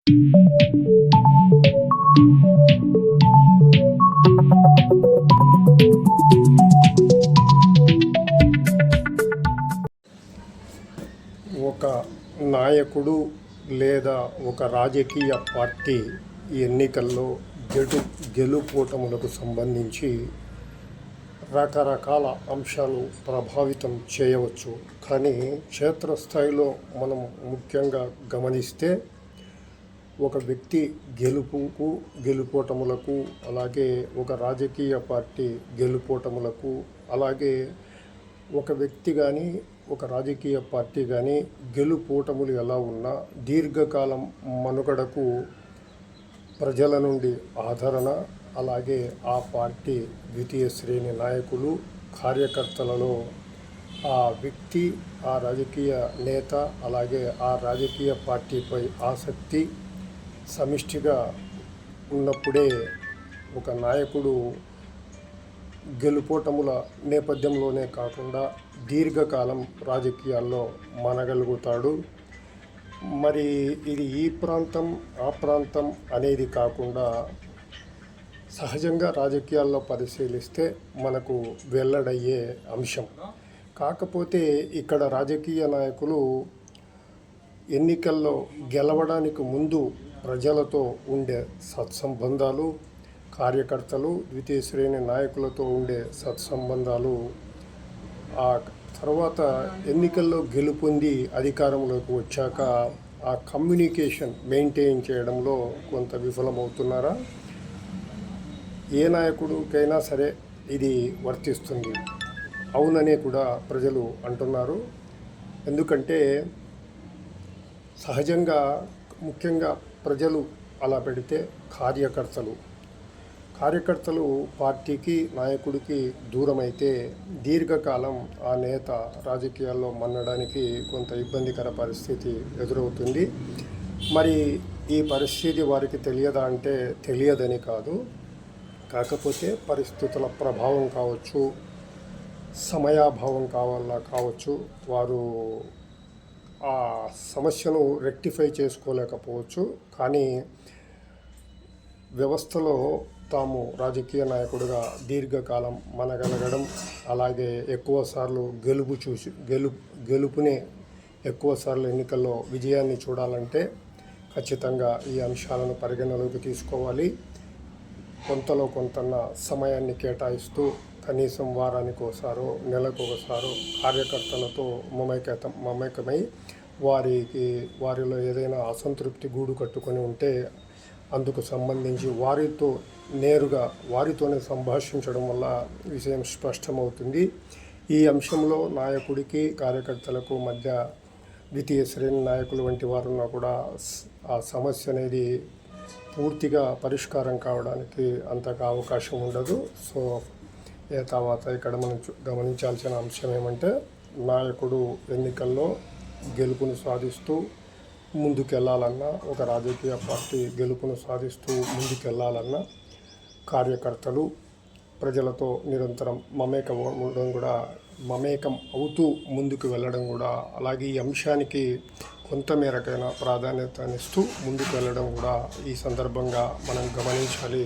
ఒక నాయకుడు లేదా ఒక రాజకీయ పార్టీ ఎన్నికల్లో గెలుపోటములకు సంబంధించి రకరకాల అంశాలు ప్రభావితం చేయవచ్చు. కానీ క్షేత్రస్థాయిలో మనం ముఖ్యంగా గమనిస్తే ఒక వ్యక్తి గెలుపోటములకు, అలాగే ఒక రాజకీయ పార్టీ గెలుపోటములకు, అలాగే ఒక వ్యక్తి కానీ ఒక రాజకీయ పార్టీ కానీ గెలుపోటములు ఎలా ఉన్నా దీర్ఘకాలం మనుగడకు ప్రజల నుండి ఆదరణ, అలాగే ఆ పార్టీ ద్వితీయ శ్రేణి నాయకులు, కార్యకర్తలలో ఆ వ్యక్తి, ఆ రాజకీయ నేత, అలాగే ఆ రాజకీయ పార్టీపై ఆసక్తి సమిష్టిగా ఉన్నప్పుడే ఒక నాయకుడు గెలుపోటముల నేపథ్యంలోనే కాకుండా దీర్ఘకాలం రాజకీయాల్లో మనగలుగుతాడు. మరి ఇది ఈ ప్రాంతం ఆ ప్రాంతం అనేది కాకుండా సహజంగా రాజకీయాల్లో పరిశీలిస్తే మనకు వెల్లడయ్యే అంశం. కాకపోతే ఇక్కడ రాజకీయ నాయకులు ఎన్నికల్లో గెలవడానికి ముందు ప్రజలతో ఉండే సత్సంబంధాలు, కార్యకర్తలు ద్వితీయ శ్రేణి నాయకులతో ఉండే సత్సంబంధాలు ఆ తర్వాత ఎన్నికల్లో గెలుపొంది అధికారంలోకి వచ్చాక ఆ కమ్యూనికేషన్ మెయింటైన్ చేయడంలో కొంత విఫలమవుతున్నారా? ఏ నాయకుడికైనా సరే ఇది వర్తిస్తుంది, అవుననే కూడా ప్రజలు అంటున్నారు. ఎందుకంటే సహజంగా ముఖ్యంగా ప్రజలు అలా పెడితే కార్యకర్తలు పార్టీకి, నాయకుడికి దూరమైతే దీర్ఘకాలం ఆ నేత రాజకీయాల్లో మన్నడానికి కొంత ఇబ్బందికర పరిస్థితి ఎదురవుతుంది. మరి ఈ పరిస్థితి వారికి తెలియదా అంటే తెలియదని కాదు. కాకపోతే పరిస్థితుల ప్రభావం కావచ్చు, సమయాభావం కావచ్చు, వారు ఆ సమస్యను రెక్టిఫై చేసుకోలేకపోవచ్చు. కానీ వ్యవస్థలో తాము రాజకీయ నాయకుడిగా దీర్ఘకాలం మనగలగడం, అలాగే ఎక్కువసార్లు గెలుపునే ఎక్కువసార్లు ఎన్నికల్లో విజయాన్ని చూడాలంటే ఖచ్చితంగా ఈ అంశాలను పరిగణలోకి తీసుకోవాలి. కొంతలో కొంత సమయాన్ని కేటాయిస్తూ కనీసం వారానికి ఒకసారో నెలకు ఒకసారో కార్యకర్తలతో మమేకమై వారిలో ఏదైనా అసంతృప్తి గూడు కట్టుకొని ఉంటే అందుకు సంబంధించి వారితోనే సంభాషించడం వల్ల విషయం స్పష్టమవుతుంది. ఈ అంశంలో నాయకుడికి, కార్యకర్తలకు మధ్య ద్వితీయ శ్రేణి నాయకులు వంటి వారున్నా కూడా ఆ సమస్య అనేది పూర్తిగా పరిష్కారం కావడానికి అంతగా అవకాశం ఉండదు. సో తర్వాత ఇక్కడ మనం గమనించాల్సిన అంశం ఏమంటే, నాయకుడు ఎన్నికల్లో గెలుపును సాధిస్తూ ముందుకెళ్లాలన్నా, ఒక రాజకీయ పార్టీ గెలుపును సాధిస్తూ ముందుకెళ్లాలన్నా కార్యకర్తలు ప్రజలతో నిరంతరం మమేకం అవుతూ ముందుకు వెళ్ళడం కూడా, అలాగే ఈ అంశానికి కొంతమేరకైనా ప్రాధాన్యతనిస్తూ ముందుకు వెళ్ళడం కూడా ఈ సందర్భంగా మనం గమనించాలి.